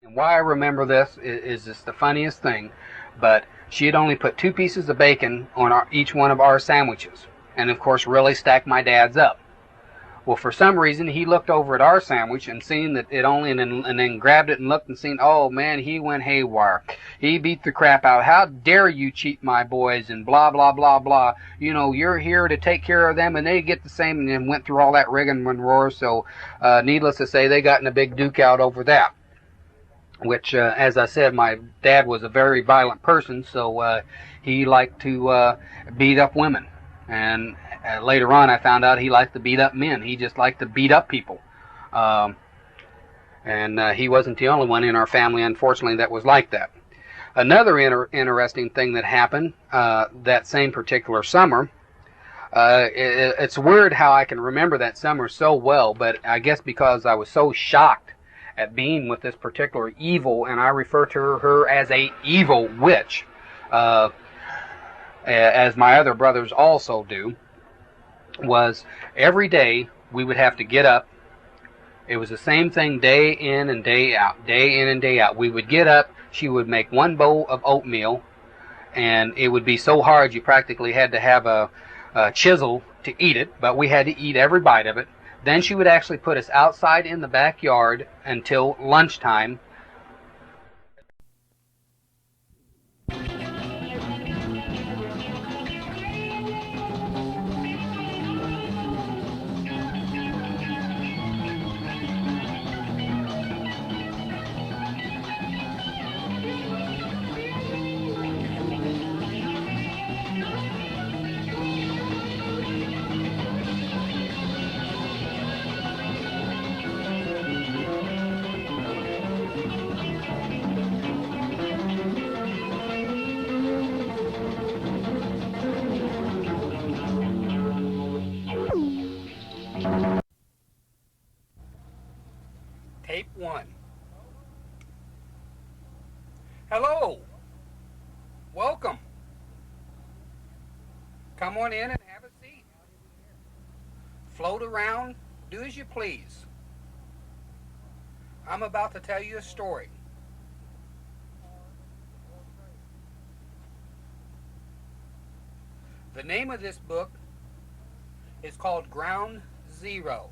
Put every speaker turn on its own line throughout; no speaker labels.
And why I remember this is just the funniest thing, but she had only put 2 pieces of bacon on each one of our sandwiches, and of course really stacked my dad's up. Well, for some reason, he looked over at our sandwich and seen that it only, and then grabbed it and looked and seen, oh man, he went haywire. He beat the crap out. How dare you cheat my boys and blah, blah, blah, blah. You know, you're here to take care of them and they get the same, and then went through all that rigmarole. So, needless to say, they got in a big duke out over that. Which, as I said, my dad was a very violent person, so he liked to beat up women. And later on, I found out he liked to beat up men. He just liked to beat up people. And he wasn't the only one in our family, unfortunately, that was like that. Another interesting thing that happened that same particular summer, it's weird how I can remember that summer so well, but I guess because I was so shocked at being with this particular evil, and I refer to her as a evil witch, as my other brothers also do, was every day we would have to get up. It was the same thing day in and day out, day in and day out. We would get up, she would make 1 bowl of oatmeal, and it would be so hard you practically had to have a chisel to eat it, but we had to eat every bite of it. Then she would actually put us outside in the backyard until lunchtime. Tape 1. Hello. Welcome. Come on in and have a seat. Float around. Do as you please. I'm about to tell you a story. The name of this book is called Ground Zero.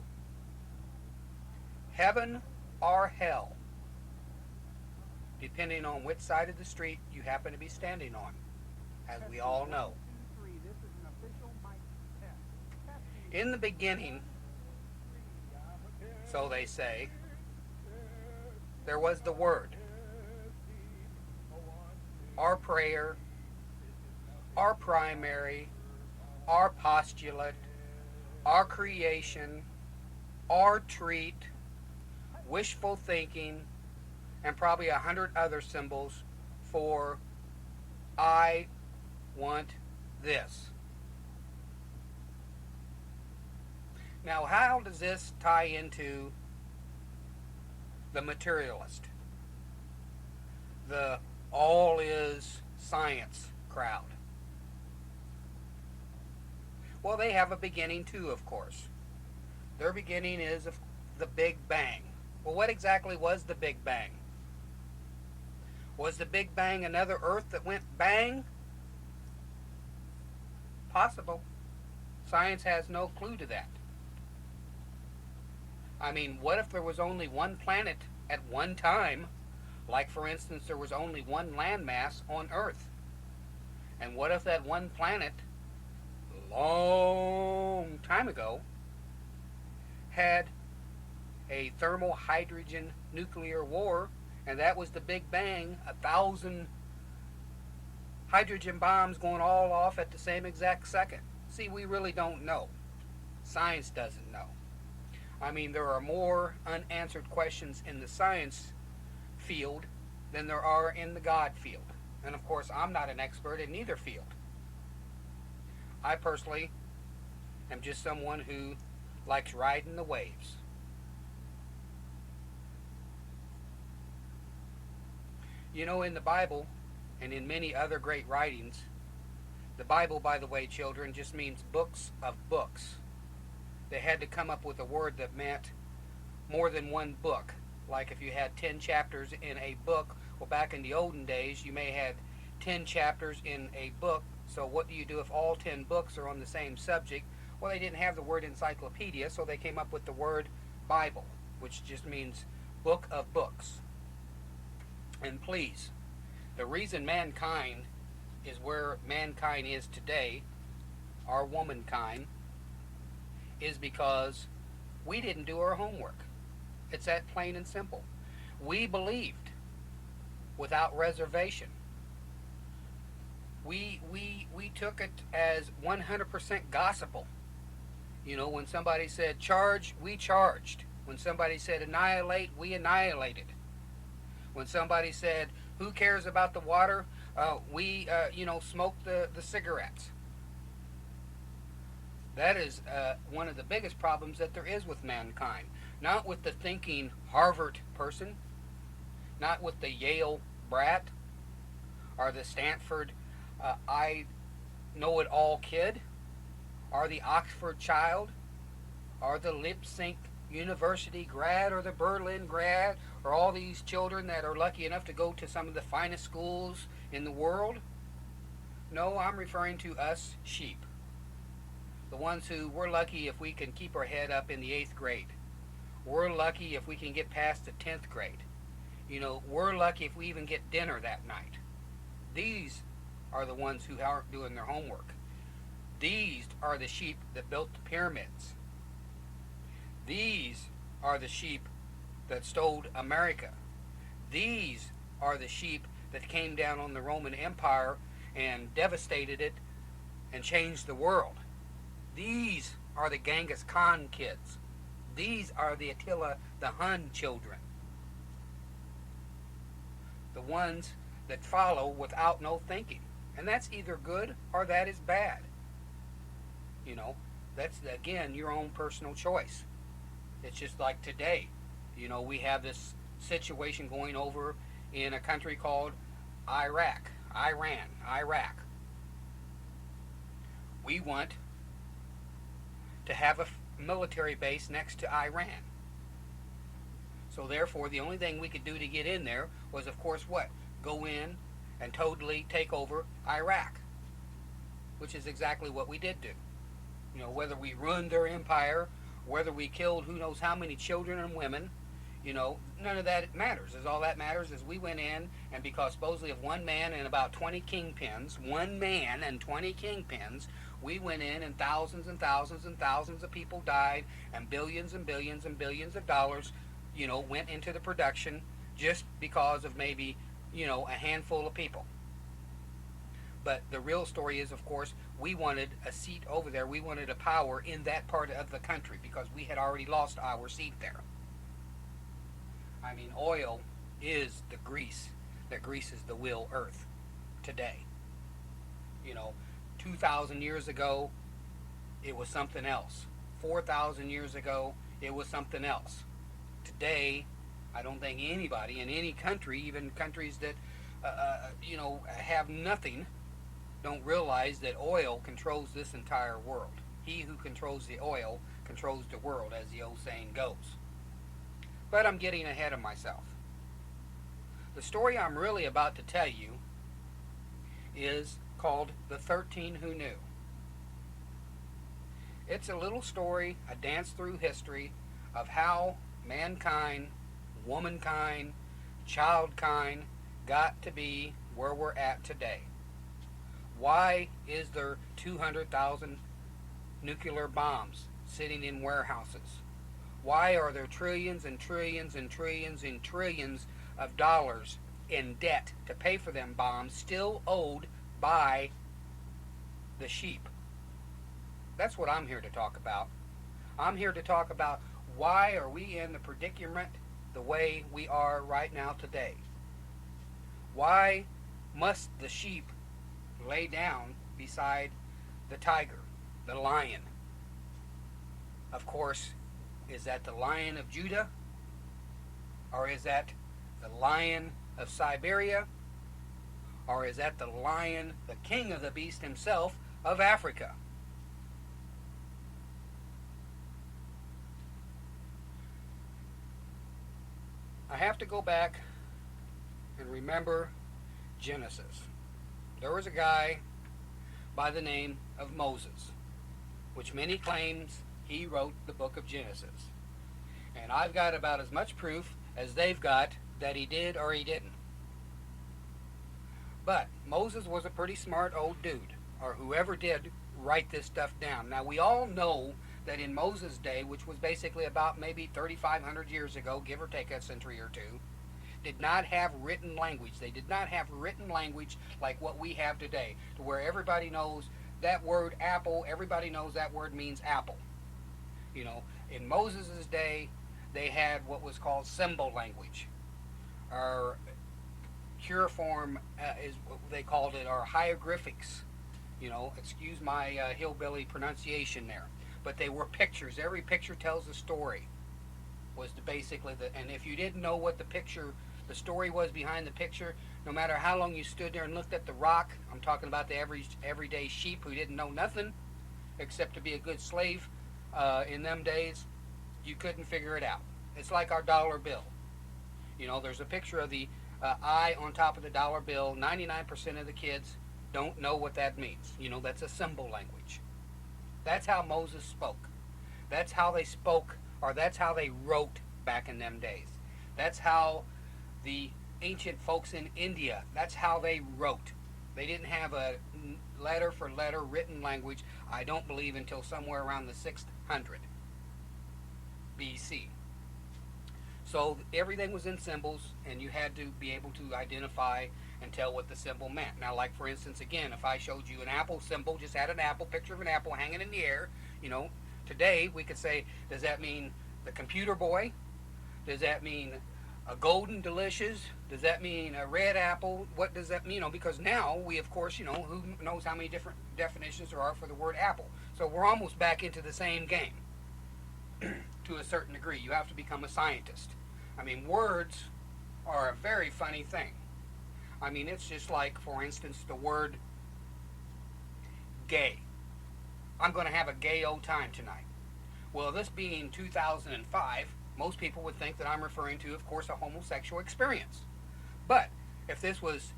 Heaven or Hell, depending on which side of the street you happen to be standing on, as we all know. In the beginning, so they say, there was the Word. Our prayer, our primary, our postulate, our creation, our treat, wishful thinking, and probably 100 other symbols for I want this. Now, how does this tie into the materialist, the all is science crowd? Well, they have a beginning too, of course. Their beginning is the Big Bang. Well, what exactly was the Big Bang? Was the Big Bang another Earth that went bang? Possible. Science has no clue to that. I mean, what if there was only one planet at one time? Like, for instance, there was only one landmass on Earth. And what if that one planet, a long time ago, had a thermal hydrogen nuclear war, and that was the Big Bang, 1,000 hydrogen bombs going all off at the same exact second? See, we really don't know. Science doesn't know. I mean, there are more unanswered questions in the science field than there are in the God field. And of course, I'm not an expert in either field. I personally am just someone who likes riding the waves. You know, in the Bible and in many other great writings, the Bible, by the way, children, just means books of books. They had to come up with a word that meant more than one book. Like if you had 10 chapters in a book, well, back in the olden days, you may have 10 chapters in a book. So what do you do if all 10 books are on the same subject? Well, they didn't have the word encyclopedia, so they came up with the word Bible, which just means book of books. And please, the reason mankind is where mankind is today, our womankind, is because we didn't do our homework. It's that plain and simple. We believed without reservation. We took it as 100% gospel. You know, when somebody said charge, we charged. When somebody said annihilate, we annihilated. When somebody said, who cares about the water, we smoked the cigarettes. That is one of the biggest problems that there is with mankind. Not with the thinking Harvard person, not with the Yale brat, or the Stanford I know-it-all kid, or the Oxford child, or the lip sync university grad, or the Berlin grad, or all these children that are lucky enough to go to some of the finest schools in the world. No, I'm referring to us sheep. The ones who we're lucky if we can keep our head up in the 8th grade. We're lucky if we can get past the 10th grade. You know, we're lucky if we even get dinner that night. These are the ones who aren't doing their homework. These are the sheep that built the pyramids. These are the sheep that stole America. These are the sheep that came down on the Roman Empire and devastated it and changed the world. These are the Genghis Khan kids. These are the Attila the Hun children. The ones that follow without no thinking. And that's either good or that is bad. You know, that's, again, your own personal choice. It's just like today. You know, we have this situation going over in a country called Iraq. We want to have a military base next to Iran. So therefore, the only thing we could do to get in there was, of course, what? Go in and totally take over Iraq, which is exactly what we did do. You know, whether we ruined their empire, whether we killed who knows how many children and women, you know, none of that matters. All that matters is we went in, and because supposedly of one man and about 20 kingpins, one man and 20 kingpins, we went in and thousands and thousands and thousands of people died, and billions and billions and billions of dollars, you know, went into the production just because of maybe, you know, a handful of people. But the real story is, of course, we wanted a seat over there. We wanted a power in that part of the country because we had already lost our seat there. I mean, oil is the grease that greases the wheel earth today. You know, 2,000 years ago, it was something else. 4,000 years ago, it was something else. Today, I don't think anybody in any country, even countries that, you know, have nothing, don't realize that oil controls this entire world. He who controls the oil controls the world, as the old saying goes. But I'm getting ahead of myself. The story I'm really about to tell you is called The 13 Who Knew. It's a little story, a dance through history of how mankind, womankind, childkind got to be where we're at today. Why is there 200,000 nuclear bombs sitting in warehouses? Why are there trillions and trillions and trillions and trillions of dollars in debt to pay for them bombs still owed by the sheep? That's what I'm here to talk about. I'm here to talk about why are we in the predicament the way we are right now today. Why must the sheep lay down beside the tiger, the lion? Of course, is that the Lion of Judah? Or is that the Lion of Siberia? Or is that the lion, the king of the beast himself, of Africa? I have to go back and remember Genesis. There was a guy by the name of Moses, which many claims he wrote the book of Genesis. And I've got about as much proof as they've got that he did or he didn't. But Moses was a pretty smart old dude, or whoever did write this stuff down. Now we all know that in Moses' day, which was basically about maybe 3,500 years ago, give or take a century or two, did not have written language. They did not have written language like what we have today, to where everybody knows that word apple, everybody knows that word means apple. You know, in Moses' day, they had what was called symbol language, or cuneiform is what they called it, or hieroglyphics. You know, excuse my hillbilly pronunciation there, but they were pictures. Every picture tells a story. Was basically the, and if you didn't know what the story was behind the picture, no matter how long you stood there and looked at the rock, I'm talking about the everyday sheep who didn't know nothing except to be a good slave in them days, you couldn't figure it out. It's like our dollar bill. You know, there's a picture of the eye on top of the dollar bill. 99% of the kids don't know what that means. You know, that's a symbol language. That's how Moses spoke. That's how they spoke, or that's how they wrote back in them days. That's how the ancient folks in India, that's how they wrote. They didn't have a letter for letter written language, I don't believe, until somewhere around the 600 BC. So everything was in symbols, and you had to be able to identify and tell what the symbol meant. Now, like for instance, again, if I showed you an apple symbol, just had an apple, picture of an apple hanging in the air, you know, today we could say, does that mean the computer boy? Does that mean a golden delicious? Does that mean a red apple? What does that mean? You know, because now we, of course, you know, who knows how many different definitions there are for the word apple. So we're almost back into the same game to a certain degree. You have to become a scientist. I mean, words are a very funny thing. I mean, it's just like, for instance, the word gay. I'm going to have a gay old time tonight. Well, this being 2005, most people would think that I'm referring to, of course, a homosexual experience. But if this was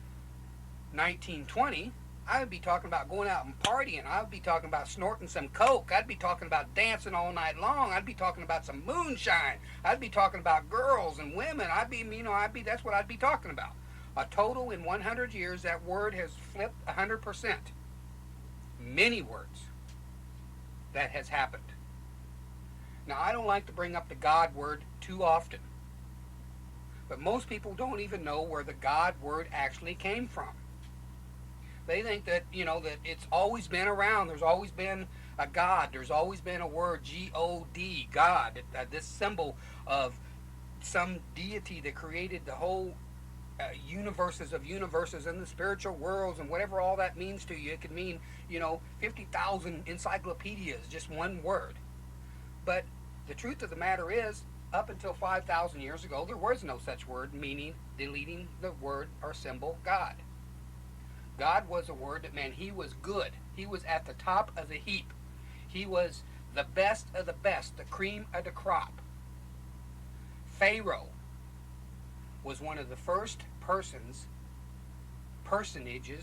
1920, I would be talking about going out and partying. I would be talking about snorting some coke. I'd be talking about dancing all night long. I'd be talking about some moonshine. I'd be talking about girls and women. That's what I'd be talking about. A total in 100 years, that word has flipped 100%. Many words that has happened. Now, I don't like to bring up the God word too often, but most people don't even know where the God word actually came from. They think that, you know, that it's always been around. There's always been a God. There's always been a word, G-O-D, God, this symbol of some deity that created the whole universes of universes and the spiritual worlds and whatever all that means to you. It could mean, you know, 50,000 encyclopedias, just one word. But the truth of the matter is, up until 5,000 years ago, there was no such word, meaning deleting the word or symbol God. God was a word that meant he was good. He was at the top of the heap. He was the best of the best, the cream of the crop. Pharaoh was one of the first personages,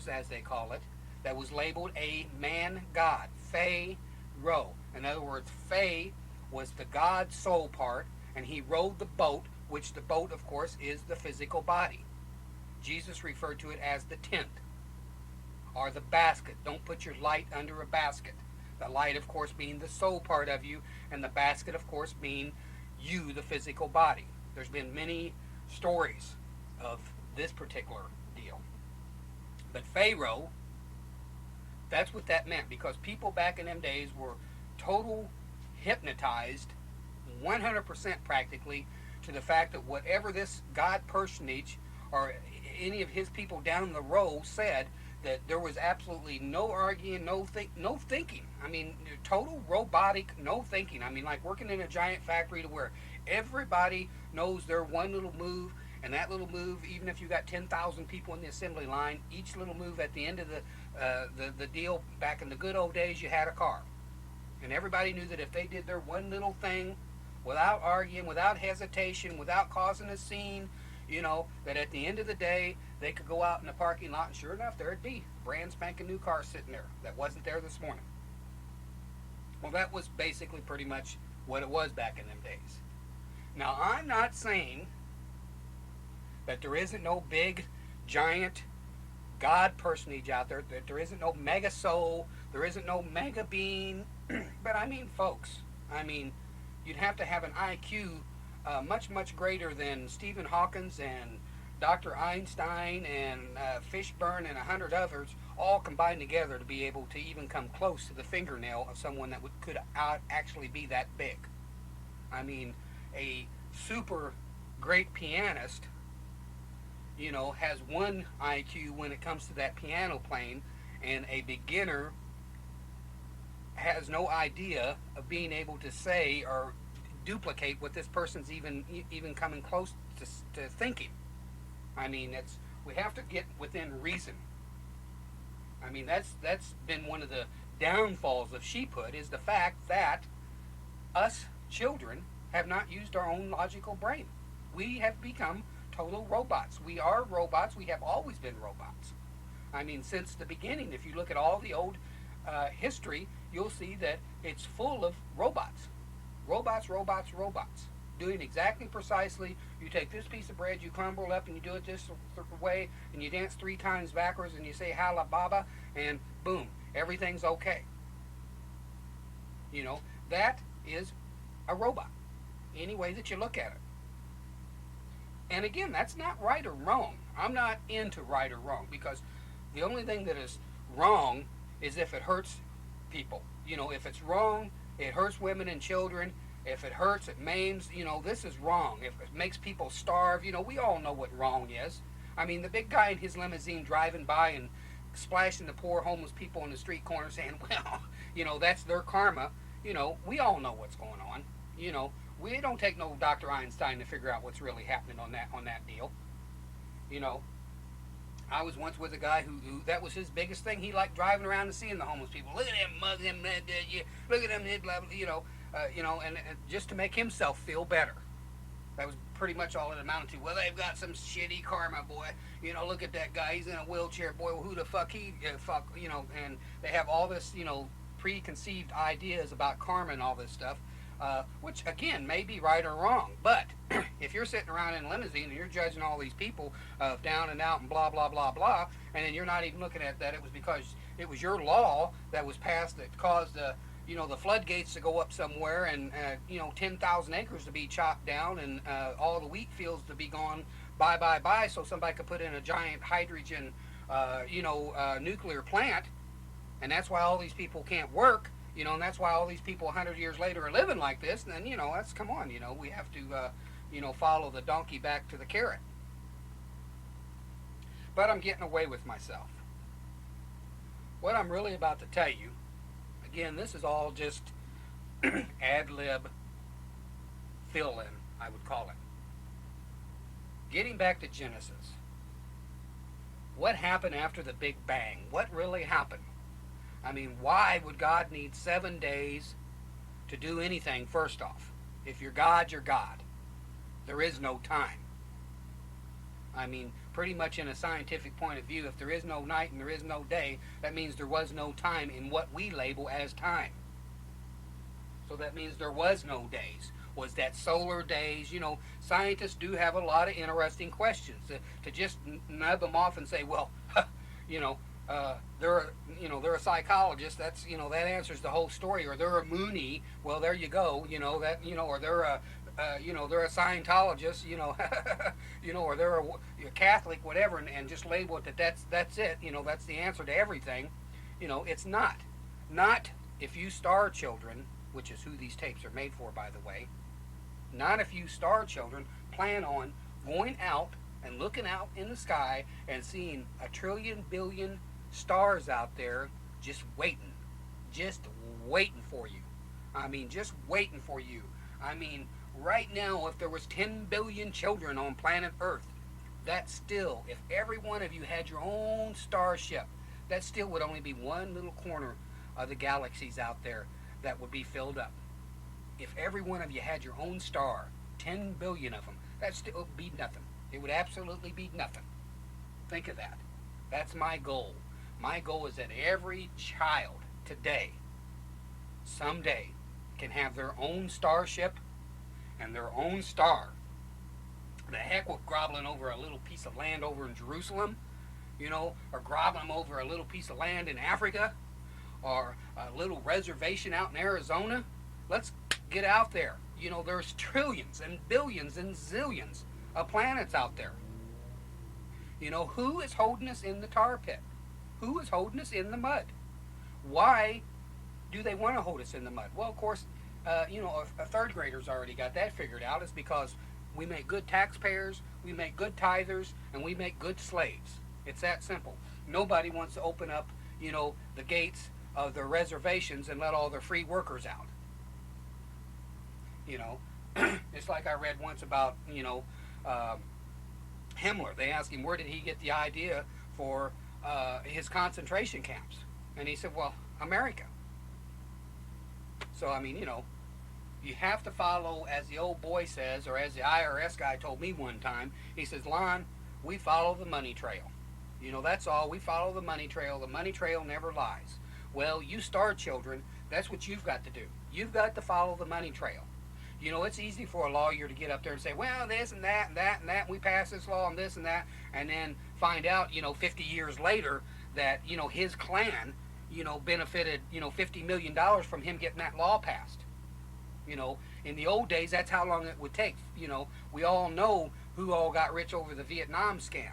as they call it, that was labeled a man god. Pharaoh. In other words, Phay was the God soul part, and he rode the boat, which the boat, of course, is the physical body. Jesus referred to it as the tent, or the basket. Don't put your light under a basket. The light, of course, being the soul part of you, and the basket, of course, being you, the physical body. There's been many stories of this particular deal. But Pharaoh, that's what that meant, because people back in them days were total hypnotized, 100% practically, to the fact that whatever this God personage or any of his people down the road said, that there was absolutely no arguing, no thinking. I mean, total robotic, no thinking. I mean, like working in a giant factory to where everybody knows their one little move, and that little move, even if you got 10,000 people in the assembly line, each little move at the end of the deal, back in the good old days, you had a car. And everybody knew that if they did their one little thing without arguing, without hesitation, without causing a scene, you know, that at the end of the day, they could go out in the parking lot and sure enough, there it'd be. Brand spanking new car sitting there that wasn't there this morning. Well, that was basically pretty much what it was back in them days. Now, I'm not saying that there isn't no big, giant God personage out there, that there isn't no mega soul, there isn't no mega being, but I mean, folks, I mean, you'd have to have an IQ much, much greater than Stephen Hawking's and Dr. Einstein and Fishburne and 100 others all combined together to be able to even come close to the fingernail of someone that could actually be that big. I mean, a super great pianist, you know, has one IQ when it comes to that piano playing, and a beginner has no idea of being able to say or duplicate what this person's even coming close to thinking. I mean, we have to get within reason. I mean, that's been one of the downfalls of sheephood, is the fact that us children have not used our own logical brain. We have become total robots. We are robots. We have always been robots. I mean, since the beginning, if you look at all the old history, you'll see that it's full of robots. Robots, robots, robots. Doing exactly precisely, you take this piece of bread, you crumble it up, and you do it this way, and you dance 3 times backwards, and you say Hala Baba, and boom, everything's okay. You know, that is a robot, any way that you look at it. And again, that's not right or wrong. I'm not into right or wrong, because the only thing that is wrong is if it hurts people. You know, if it's wrong, it hurts women and children. If it hurts, it maims, you know, this is wrong. If it makes people starve, you know, we all know what wrong is. I mean, the big guy in his limousine driving by and splashing the poor homeless people in the street corner saying, well, you know, that's their karma. You know, we all know what's going on. You know, we don't take no Dr. Einstein to figure out what's really happening on that deal. You know, I was once with a guy who that was his biggest thing. He liked driving around and seeing the homeless people. Look at them, mug them, look at them, blah, blah, you know, and just to make himself feel better. That was pretty much all it amounted to. Well, they've got some shitty karma, boy. You know, look at that guy. He's in a wheelchair, boy. Well, who the fuck you know, and they have all this, you know, preconceived ideas about karma and all this stuff, which, again, may be right or wrong. But if you're sitting around in a limousine and you're judging all these people down and out and blah, blah, blah, blah, and then you're not even looking at that it was because it was your law that was passed that caused you know, the floodgates to go up somewhere, and you know, 10,000 acres to be chopped down, and all the wheat fields to be gone bye, so somebody could put in a giant hydrogen, you know, nuclear plant, and that's why all these people can't work, you know, and that's why all these people 100 years later are living like this. And then, you know, that's, come on, you know, we have to, you know, follow the donkey back to the carrot. But I'm getting away with myself. What I'm really about to tell you, again, this is all just ad-lib fill-in, I would call it. Getting back to Genesis. What happened after the Big Bang? What really happened? I mean, why would God need 7 days to do anything, first off? If you're God, you're God. There is no time. I mean, pretty much in a scientific point of view, if there is no night and there is no day, that means there was no time in what we label as time. So that means there was no days. Was that solar days? You know, scientists do have a lot of interesting questions. To just nub them off and say, well, you know, they're a psychologist. That's, you know, that answers the whole story. Or they're a Moonie. Well, there you go. You know that. You know, or they're a you know, they're a Scientologist, you know, you know, or they're a Catholic, whatever, and just label it that's it, you know, that's the answer to everything. You know, it's not. Not if you star children, which is who these tapes are made for, by the way. Not if you star children plan on going out and looking out in the sky and seeing 1 trillion billion stars out there just waiting for you. I mean, just waiting for you. I mean, right now, if there was 10 billion children on planet Earth, that still, if every one of you had your own starship, that still would only be one little corner of the galaxies out there that would be filled up. if every one of you had your own star, 10 billion of them, that still would be nothing. It would absolutely be nothing. Think of that. That's my goal. My goal is that every child today, someday, can have their own starship and their own star. The heck with groveling over a little piece of land over in Jerusalem, or groveling over a little piece of land in Africa, or a little reservation out in Arizona. Let's get out there. There's trillions and billions and zillions of planets out there. Who is holding us in the tar pit? Who is holding us in the mud? Why do they want to hold us in the mud? Well, of course, a third grader's already got that figured out. It's because we make good taxpayers, we make good tithers, and we make good slaves. It's that simple. Nobody wants to open up, the gates of their reservations and let all their free workers out. It's like I read once about, Himmler. They asked him where did he get the idea for his concentration camps. And he said, well, America. So, I mean, you have to follow, as the old boy says, or as the IRS guy told me one time, he says, Lon, we follow the money trail. That's all. We follow the money trail. The money trail never lies. Well, you star children, that's what you've got to do. You've got to follow the money trail. It's easy for a lawyer to get up there and say, well, this and that and that and that, and we passed this law and this and that, and then find out, 50 years later that, his clan, benefited, $50 million from him getting that law passed. In the old days, that's how long it would take. We all know who all got rich over the Vietnam scam.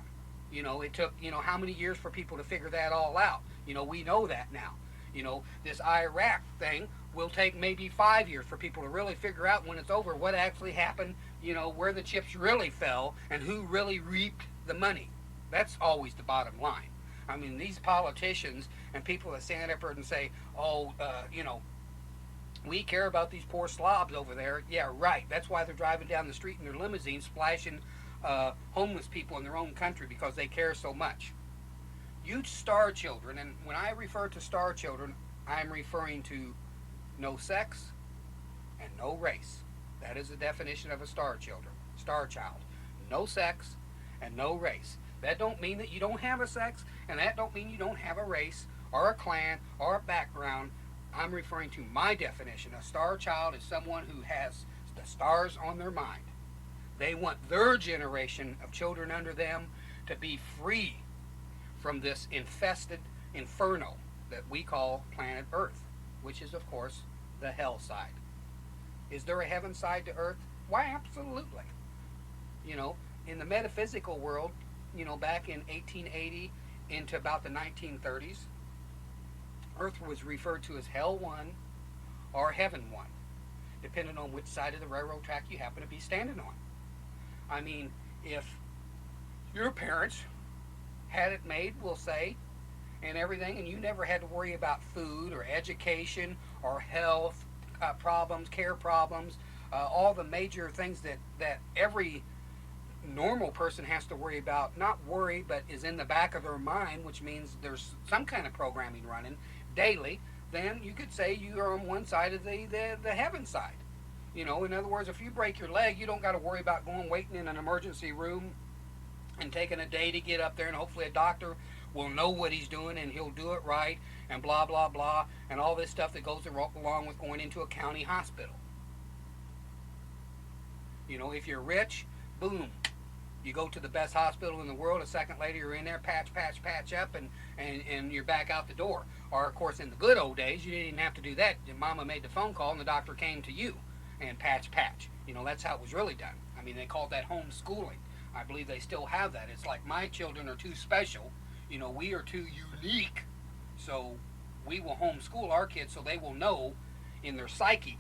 It took, how many years for people to figure that all out. We know that now. This Iraq thing will take maybe 5 years for people to really figure out when it's over what actually happened, where the chips really fell and who really reaped the money. That's always the bottom line. I mean, these politicians and people that stand up there and say, we care about these poor slobs over there. Yeah, right. That's why they're driving down the street in their limousines splashing homeless people in their own country, because they care so much. You star children, and when I refer to star children, I'm referring to no sex and no race. That is the definition of a star child. No sex and no race. That don't mean that you don't have a sex, and that don't mean you don't have a race or a clan or a background. I'm referring to my definition. A star child is someone who has the stars on their mind. They want their generation of children under them to be free from this infested inferno that we call planet Earth, which is, of course, the hell side. Is there a heaven side to Earth? Why, absolutely. In the metaphysical world, back in 1880 into about the 1930s, Earth was referred to as Hell 1 or Heaven 1, depending on which side of the railroad track you happen to be standing on. I mean, if your parents had it made, we'll say, and everything, and you never had to worry about food or education or health problems, care problems, all the major things that every normal person has to worry about, not worry, but is in the back of their mind, which means there's some kind of programming running daily, then you could say you are on one side of the heaven side. In other words, if you break your leg, you don't got to worry about waiting in an emergency room and taking a day to get up there, and hopefully a doctor will know what he's doing and he'll do it right, and blah, blah, blah, and all this stuff that goes along with going into a county hospital. If you're rich, boom, you go to the best hospital in the world. A second later, you're in there, patch up, and you're back out the door. Or, of course, in the good old days, you didn't even have to do that. Your mama made the phone call, and the doctor came to you, and patch. That's how it was really done. I mean, they called that homeschooling. I believe they still have that. It's like, my children are too special. We are too unique, so we will homeschool our kids so they will know in their psychic.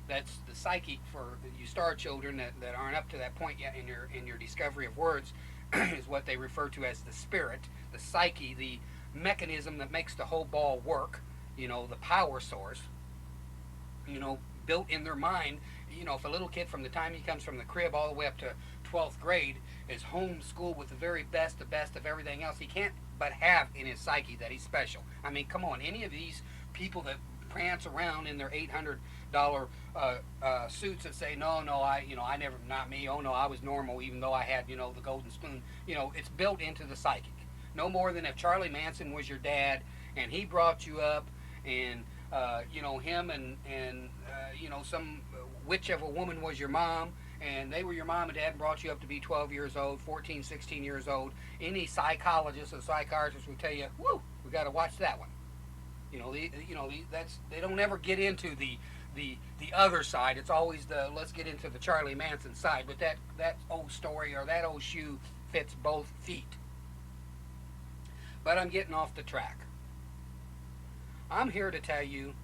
That's the psychic for you star children that aren't up to that point yet in your discovery of words, is what they refer to as the spirit, the psyche, the mechanism that makes the whole ball work, the power source, built in their mind. If a little kid from the time he comes from the crib all the way up to 12th grade is homeschooled with the very best, the best of everything else, he can't but have in his psyche that he's special. I mean, come on, any of these people that prance around in their $800 suits that say, no, I never, not me. Oh no, I was normal, even though I had, the golden spoon. It's built into the psychic. No more than if Charlie Manson was your dad and he brought you up, and him and some witch of a woman was your mom, and they were your mom and dad and brought you up to be 12 years old, 14, 16 years old. Any psychologist or psychiatrist will tell you, whoo, we got to watch that one. They don't ever get into the other side. It's always let's get into the Charlie Manson side. But that old story or that old shoe fits both feet. But I'm getting off the track. I'm here to tell you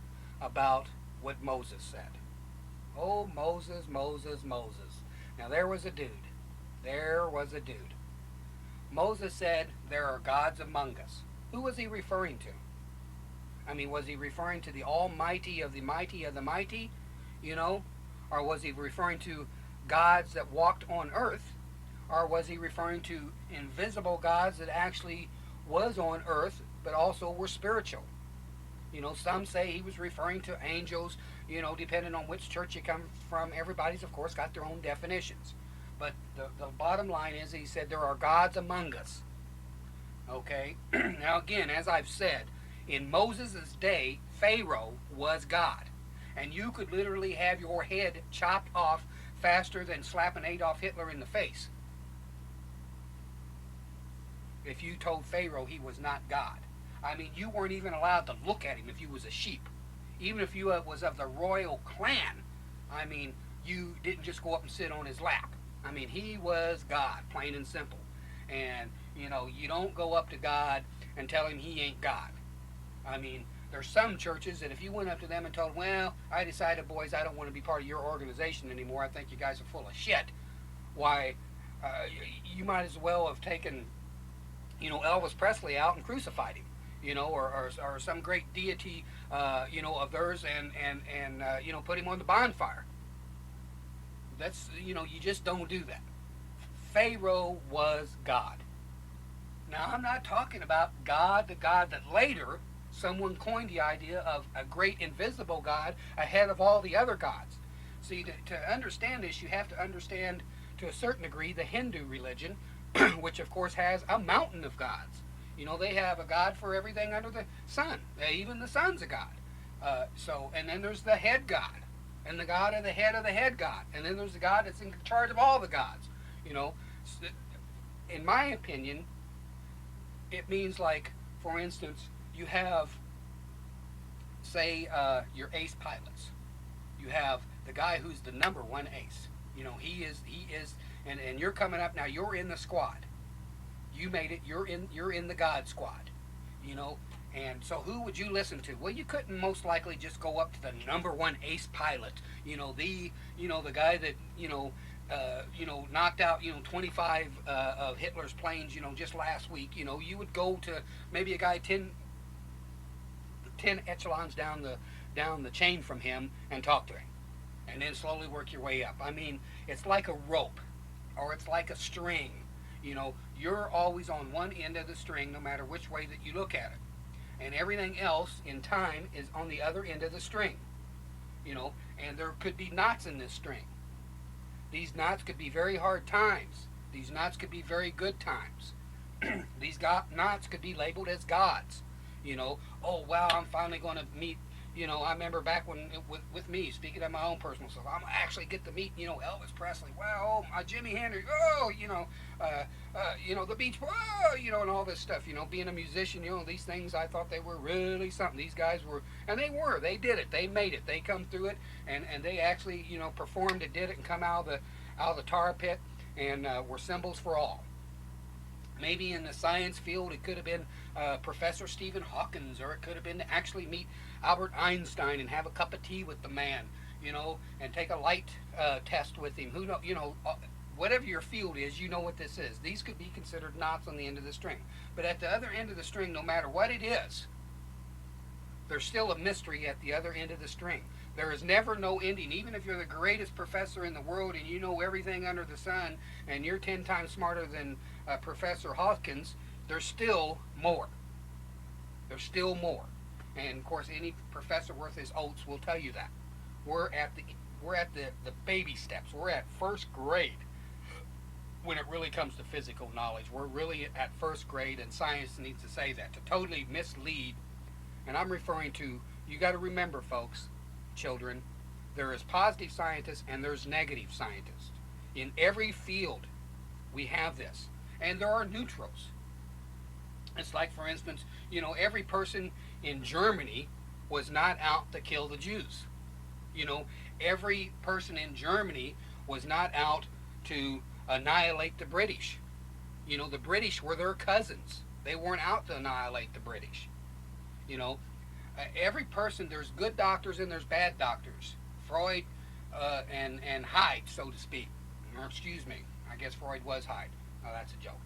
about what Moses said. Oh, Moses, Moses, Moses. Now there was a dude. Moses said, there are gods among us. Who was he referring to? I mean, was he referring to the almighty of the mighty of the mighty? Or was he referring to gods that walked on earth? Or was he referring to invisible gods that actually was on earth but also were spiritual? Some say he was referring to angels, depending on which church you come from. Everybody's, of course, got their own definitions. But the bottom line is he said there are gods among us. Okay? Now, again, as I've said, in Moses' day, Pharaoh was God. And you could literally have your head chopped off faster than slapping Adolf Hitler in the face if you told Pharaoh he was not God. I mean, you weren't even allowed to look at him if you was a sheep. Even if you was of the royal clan, I mean, you didn't just go up and sit on his lap. I mean, he was God, plain and simple. And, you don't go up to God and tell him he ain't God. I mean, there's some churches that if you went up to them and told them, well, I decided, boys, I don't want to be part of your organization anymore. I think you guys are full of shit. Why, you might as well have taken, Elvis Presley out and crucified him. Or some great deity, of theirs, and put him on the bonfire. That's, you just don't do that. Pharaoh was God. Now, I'm not talking about God, the God that later someone coined the idea of a great invisible God ahead of all the other gods. See, to understand this, you have to understand, to a certain degree, the Hindu religion, which, of course, has a mountain of gods. They have a god for everything under the sun. Even the sun's a god. And then there's the head god, and the god of the head god. And then there's the god that's in charge of all the gods. In my opinion, it means, like, for instance, you have, say, your ace pilots. You have the guy who's the number one ace. He is, and you're coming up now. You're in the squad. You made it. You're in the God squad, And so, who would you listen to? Well, you couldn't most likely just go up to the number one ace pilot. The guy that knocked out 25 of Hitler's planes. Just last week. You would go to maybe a guy 10 echelons down the chain from him and talk to him, and then slowly work your way up. I mean, it's like a rope, or it's like a string. You're always on one end of the string no matter which way that you look at it. And everything else in time is on the other end of the string. And there could be knots in this string. These knots could be very hard times. These knots could be very good times. These knots could be labeled as gods. Oh, wow, I'm finally going to meet, I remember back when, with me, speaking of my own personal stuff, I'm actually get to meet, Elvis Presley. Wow, my Jimi Hendrix. Oh, the Beach Boys. Oh, and all this stuff. Being a musician, these things, I thought they were really something. These guys were, and they were. They did it. They made it. They come through it, and they actually, performed and did it and come out of the tar pit and were symbols for all. Maybe in the science field, it could have been Professor Stephen Hawking, or it could have been to actually meet Albert Einstein and have a cup of tea with the man, and take a light test with him. Who know, whatever your field is, you know what this is. These could be considered knots on the end of the string. But at the other end of the string, no matter what it is, there's still a mystery at the other end of the string. There is never no ending. Even if you're the greatest professor in the world and you know everything under the sun and you're 10 times smarter than Professor Hawkins, there's still more. There's still more. And of course, any professor worth his oats will tell you that. We're at the baby steps. We're at first grade when it really comes to physical knowledge. We're really at first grade, and science needs to say that to totally mislead. And I'm referring to, you got to remember, folks, children, there is positive scientists and there's negative scientists. In every field, we have this. And there are neutrals. It's like, for instance, every person in Germany was not out to kill the Jews. Every person in Germany was not out to annihilate the British. The British were their cousins. They weren't out to annihilate the British. Every person, there's good doctors and there's bad doctors. Freud and Hyde, so to speak. Or excuse me, I guess Freud was Hyde. Oh, that's a joke.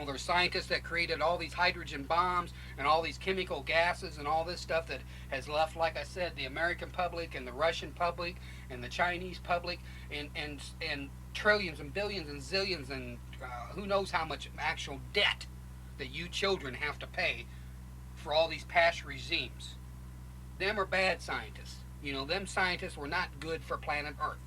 There's scientists that created all these hydrogen bombs and all these chemical gases and all this stuff that has left, like I said, the American public and the Russian public and the Chinese public and trillions and billions and zillions and who knows how much actual debt that you children have to pay for all these past regimes. Them are bad scientists. Them scientists were not good for planet Earth.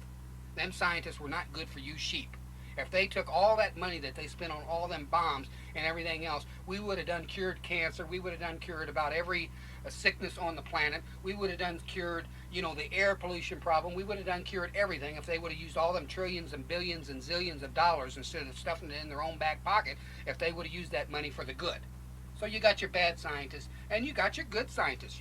Them scientists were not good for you sheep. If they took all that money that they spent on all them bombs and everything else, we would have done cured cancer. We would have done cured about every sickness on the planet. We would have done cured, the air pollution problem. We would have done cured everything if they would have used all them trillions and billions and zillions of dollars instead of stuffing it in their own back pocket, if they would have used that money for the good. So you got your bad scientists, and you got your good scientists.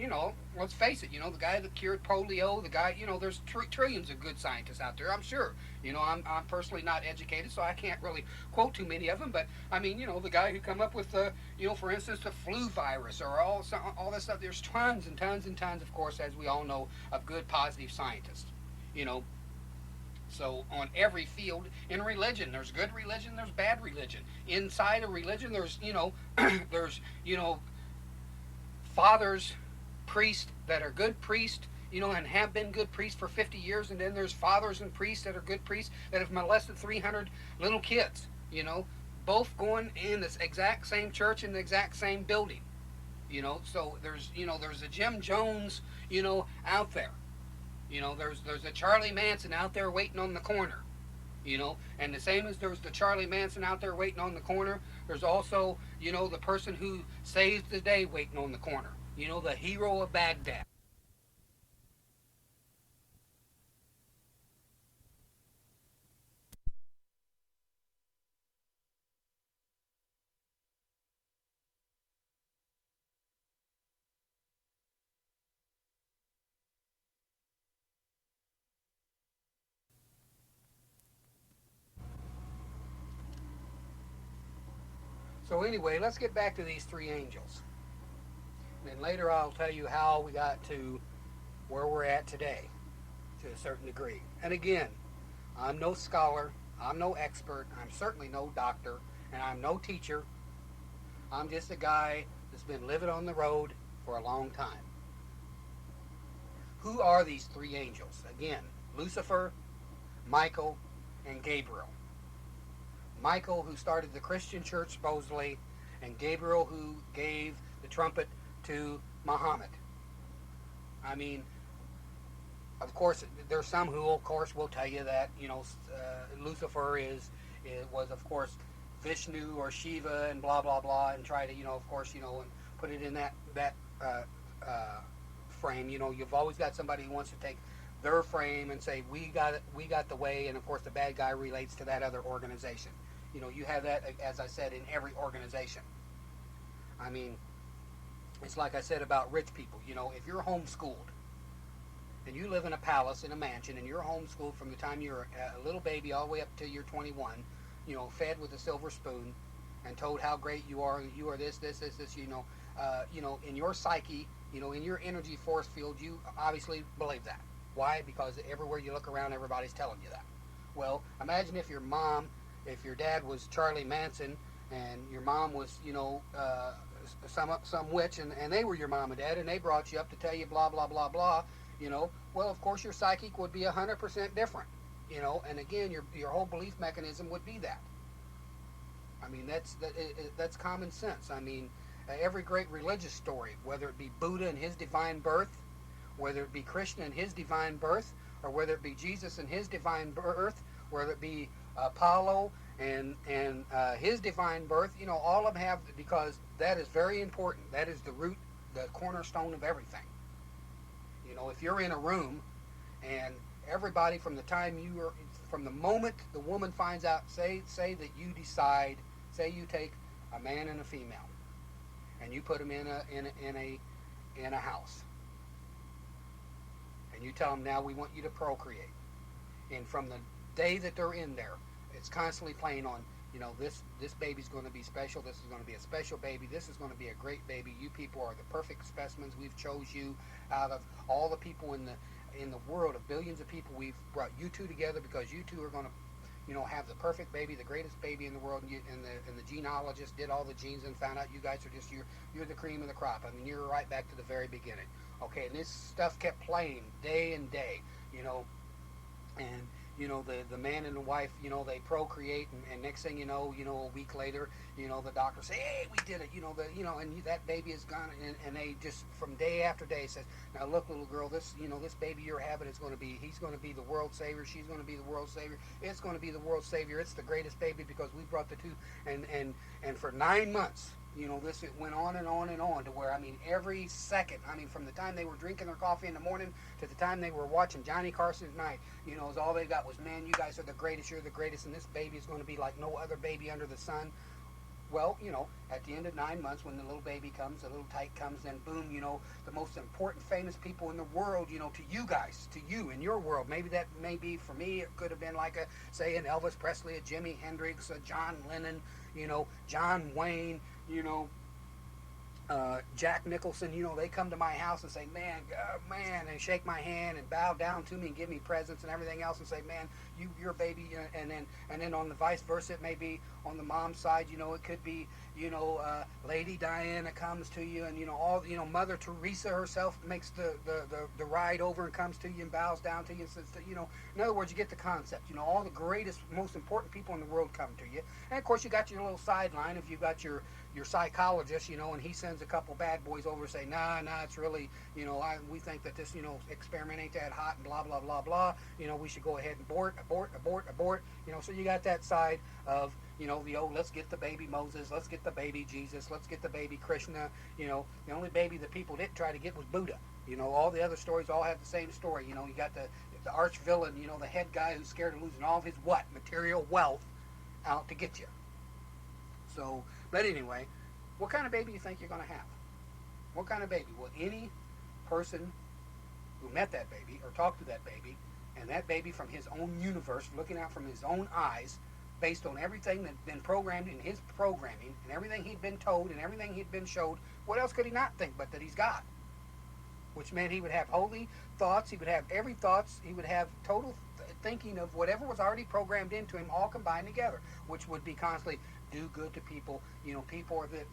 Let's face it, the guy that cured polio, the guy, there's trillions of good scientists out there, I'm sure. I'm personally not educated, so I can't really quote too many of them, but, the guy who come up with, for instance, the flu virus, or all this stuff, there's tons and tons and tons, of course, as we all know, of good, positive scientists. So on every field, in religion, there's good religion, there's bad religion. Inside of religion, there's there's fathers, priests that are good priests, and have been good priests for 50 years, and then there's fathers and priests that are good priests that have molested 300 little kids. Both going in this exact same church in the exact same building. So there's a Jim Jones, out there. There's a Charlie Manson out there waiting on the corner. And the same as there's the Charlie Manson out there waiting on the corner, there's also, the person who saves the day waiting on the corner. The hero of Baghdad. So anyway, let's get back to these three angels. And then later I'll tell you how we got to where we're at today, to a certain degree. And again, I'm no scholar, I'm no expert, I'm certainly no doctor, and I'm no teacher. I'm just a guy that's been living on the road for a long time. Who are these three angels? Again, Lucifer, Michael, and Gabriel. Michael, who started the Christian church supposedly, and Gabriel, who gave the trumpet to Muhammad. Of course, there's some who, of course, will tell you that Lucifer was, of course, Vishnu or Shiva and blah blah blah, and try to, of course, and put it in that frame. You've always got somebody who wants to take their frame and say we got the way, and of course the bad guy relates to that other organization. You have that, as I said, in every organization. It's like I said about rich people. If you're homeschooled and you live in a palace, in a mansion, and you're homeschooled from the time you're a little baby all the way up till you're 21, fed with a silver spoon and told how great you are this, in your psyche, in your energy force field, you obviously believe that. Why? Because everywhere you look around, everybody's telling you that. Well, imagine if your dad was Charlie Manson and your mom was, some witch, and they were your mom and dad, and they brought you up to tell you blah, blah, blah, blah, well, of course your psychic would be 100% different, and again, your whole belief mechanism would be that. That's common sense. every great religious story, whether it be Buddha and his divine birth, whether it be Krishna and his divine birth, or whether it be Jesus and his divine birth, whether it be Apollo and his divine birth, all of them have, because that is very important. That is the root, the cornerstone of everything. If you're in a room and everybody from the moment the woman finds out, say that you decide, say you take a man and a female, and you put them in a house, and you tell them, now we want you to procreate, and from the day that they're in there, it's constantly playing on, this baby's going to be special, this is going to be a special baby, this is going to be a great baby, you people are the perfect specimens, we've chose you out of all the people in the world, of billions of people, we've brought you two together because you two are going to have the perfect baby, the greatest baby in the world, and the genealogist did all the genes and found out you guys are just, you're the cream of the crop. I mean, you're right back to the very beginning. Okay, and this stuff kept playing day and day, and the man and the wife, they procreate, and next thing you know, a week later, the doctor say, hey, we did it, and that baby is gone, and they just from day after day says, now look, little girl, this this baby you're having is going to be, he's going to be the world savior, she's going to be the world savior, it's going to be the world savior, it's the greatest baby because we brought the two, and for 9 months. This, it went on and on and on to where, every second, from the time they were drinking their coffee in the morning to the time they were watching Johnny Carson at night, all they got was, man, you guys are the greatest, you're the greatest, and this baby is going to be like no other baby under the sun. Well, at the end of 9 months, when the little baby comes, the little tyke comes, then boom, the most important, famous people in the world, to you guys, to you, in your world. Maybe that may be, for me, it could have been like say, an Elvis Presley, a Jimi Hendrix, a John Lennon, John Wayne, Jack Nicholson, they come to my house and say, man, and shake my hand and bow down to me and give me presents and everything else and say, man, you're a baby, and then on the vice versa, it may be on the mom's side, it could be, Lady Diana comes to you, and all, Mother Teresa herself makes the ride over and comes to you and bows down to you and says, in other words, you get the concept, all the greatest, most important people in the world come to you, and of course you got your little sideline if you got your psychologist, and he sends a couple bad boys over and say, nah, it's really, we think that this, experiment ain't that hot and blah, blah, blah, blah, we should go ahead and abort, so you got that side of, let's get the baby Moses, let's get the baby Jesus, let's get the baby Krishna, the only baby that people didn't try to get was Buddha, all the other stories all have the same story, you got the arch villain, the head guy who's scared of losing all of his material wealth out to get you. So, but anyway, what kind of baby do you think you're going to have? What kind of baby? Well, any person who met that baby or talked to that baby, and that baby from his own universe, looking out from his own eyes, based on everything that's been programmed in his programming, and everything he'd been told, and everything he'd been showed, what else could he not think but that he's God? Which meant he would have holy thoughts, he would have every thoughts, he would have total thinking of whatever was already programmed into him, all combined together, which would be constantly do good to people, people are that,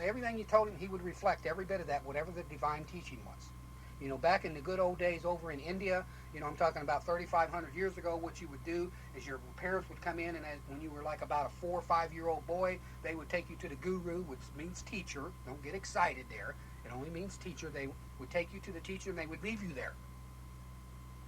everything you told him, he would reflect every bit of that, whatever the divine teaching was. Back in the good old days over in India, I'm talking about 3,500 years ago, what you would do is your parents would come in, and when you were like about a 4 or 5 year old boy, they would take you to the guru, which means teacher. Don't get excited there. It only means teacher. They would take you to the teacher, and they would leave you there.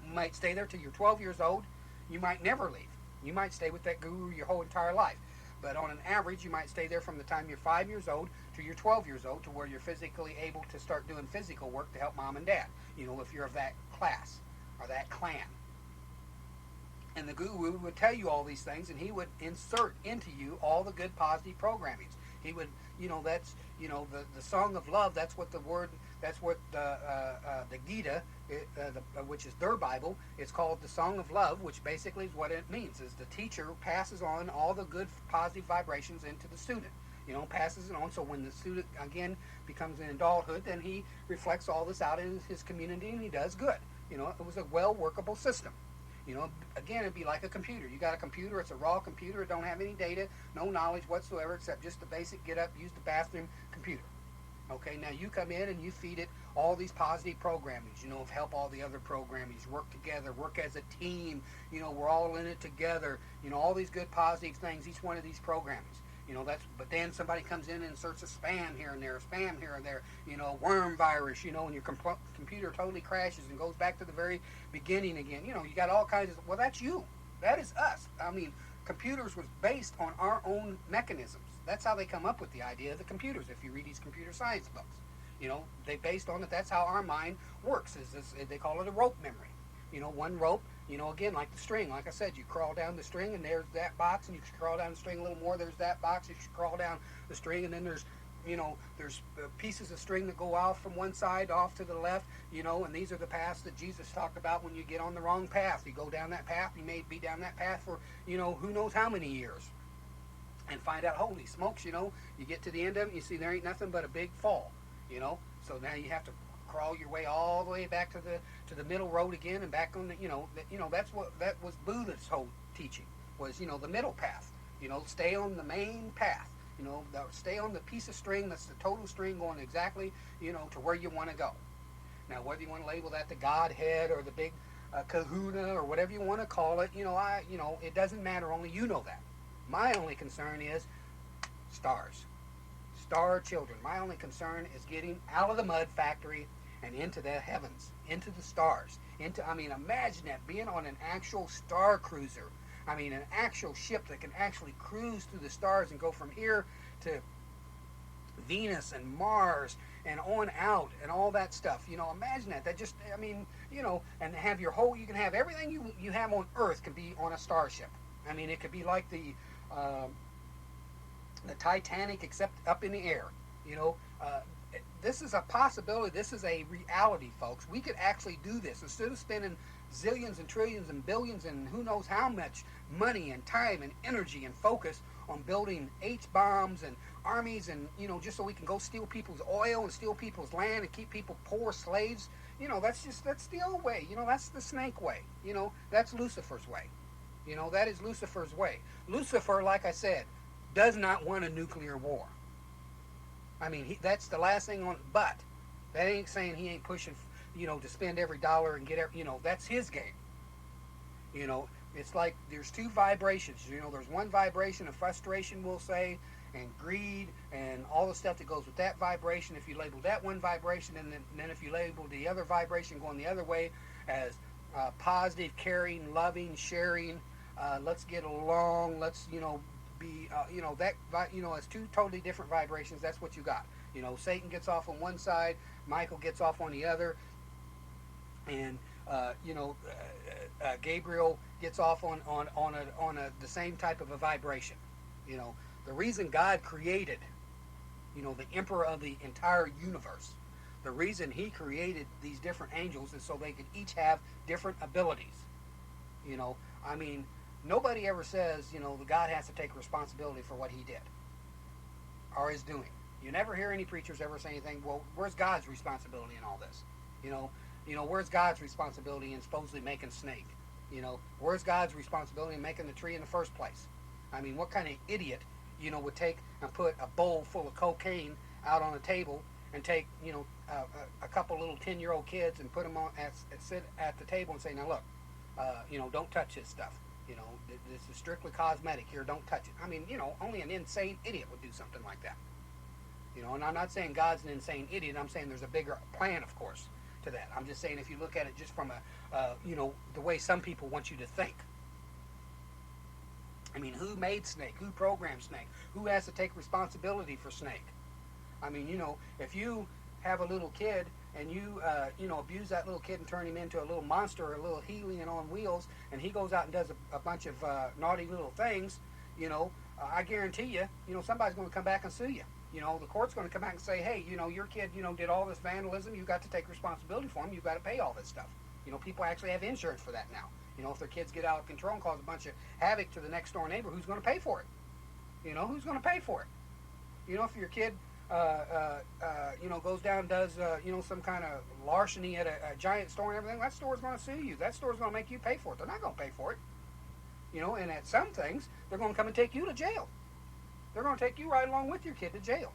You might stay there till you're 12 years old. You might never leave. You might stay with that guru your whole entire life. But on an average, you might stay there from the time you're 5 years old to you're 12 years old, to where you're physically able to start doing physical work to help mom and dad, if you're of that class or that clan. And the guru would tell you all these things, and he would insert into you all the good positive programmings. He would, that's, the song of love, that's what the word, that's what the Gita, which is their Bible, it's called the Song of Love, which basically is what it means, is the teacher passes on all the good positive vibrations into the student. Passes it on, so when the student, again, becomes an adulthood, then he reflects all this out in his community, and he does good. It was a well-workable system. Again, it'd be like a computer. You got a computer, it's a raw computer, it don't have any data, no knowledge whatsoever, except just the basic get up, use the bathroom computer. Okay, now you come in and you feed it all these positive programmings, help all the other programmings, work together, work as a team, we're all in it together, all these good positive things, each one of these programmings. You know, but then somebody comes in and inserts a spam here and there, spam here and there, you know, worm virus, you know, and your computer totally crashes and goes back to the very beginning again. You know, you got all kinds of, well, that's you. That is us. I mean, computers was based on our own mechanisms. That's how they come up with the idea of the computers. If you read these computer science books, you know, they based on it. That's how our mind works. They call it a rope memory. You know, one rope, you know, again, like the string. Like I said, you crawl down the string and there's that box, and you crawl down the string a little more, there's that box. You crawl down the string, and then there's, you know, there's pieces of string that go off from one side off to the left, you know, and these are the paths that Jesus talked about when you get on the wrong path. You go down that path, you may be down that path for, you know, who knows how many years, and find out, holy smokes, you know, you get to the end of it, you see there ain't nothing but a big fall, you know, so now you have to crawl your way all the way back to the middle road again, and back on the, you know, that was Buddha's whole teaching, was, you know, the middle path, you know, stay on the main path, you know, stay on the piece of string that's the total string going exactly, you know, to where you want to go. Now, whether you want to label that the Godhead or the big Kahuna or whatever you want to call it, you know, it doesn't matter. Only you know that. My only concern is stars. Star children. My only concern is getting out of the mud factory and into the heavens, into the stars, I mean, imagine that, being on an actual star cruiser. I mean, an actual ship that can actually cruise through the stars and go from here to Venus and Mars and on out and all that stuff. You know, imagine that. That just, I mean, you know, and have your whole, you can have everything you have on Earth can be on a starship. I mean, it could be like the Titanic, except up in the air. You know, this is a possibility. This is a reality, folks. We could actually do this instead of spending zillions and trillions and billions and who knows how much money and time and energy and focus on building H-bombs and armies, and, you know, just so we can go steal people's oil and steal people's land and keep people poor slaves. You know, that's the old way. You know, that's the snake way. You know, that's Lucifer's way. You know, that is Lucifer's way. Lucifer, like I said, does not want a nuclear war. I mean, that's the last thing on, but that ain't saying he ain't pushing, you know, to spend every dollar and get every, you know, that's his game. You know, it's like there's two vibrations. You know, there's one vibration of frustration, we'll say, and greed and all the stuff that goes with that vibration. If you label that one vibration, and then if you label the other vibration going the other way as positive, caring, loving, sharing, let's get along, let's, you know, be, you know, that, you know, it's two totally different vibrations. That's what you got. You know, Satan gets off on one side, Michael gets off on the other, and you know, Gabriel gets off on the same type of a vibration. You know, the reason God created, you know, the emperor of the entire universe, the reason he created these different angels is so they could each have different abilities. You know, I mean, nobody ever says, you know, the God has to take responsibility for what he did or is doing. You never hear any preachers ever say anything, well, where's God's responsibility in all this? You know, where's God's responsibility in supposedly making snake? You know, where's God's responsibility in making the tree in the first place? I mean, what kind of idiot, you know, would take and put a bowl full of cocaine out on a table and take, you know, a couple little 10-year-old kids and put them on sit at the table and say, now look, you know, don't touch this stuff. You know, this is strictly cosmetic here. Don't touch it. I mean, you know, only an insane idiot would do something like that. You know, and I'm not saying God's an insane idiot. I'm saying there's a bigger plan, of course, to that. I'm just saying if you look at it just from a, you know, the way some people want you to think. I mean, who made Snake? Who programmed Snake? Who has to take responsibility for Snake? I mean, you know, if you have a little kid and you, you know, abuse that little kid and turn him into a little monster or a little alien on wheels, and he goes out and does a bunch of naughty little things, you know, I guarantee you, you know, somebody's going to come back and sue you. You know, the court's going to come back and say, hey, you know, your kid, you know, did all this vandalism. You've got to take responsibility for him. You've got to pay all this stuff. You know, people actually have insurance for that now. You know, if their kids get out of control and cause a bunch of havoc to the next door neighbor, who's going to pay for it? You know, who's going to pay for it? You know, if your kid, you know, goes down and does, you know, some kind of larceny at a giant store and everything, that store's going to sue you. That store's going to make you pay for it. They're not going to pay for it. You know, and at some things, they're going to come and take you to jail. They're going to take you right along with your kid to jail.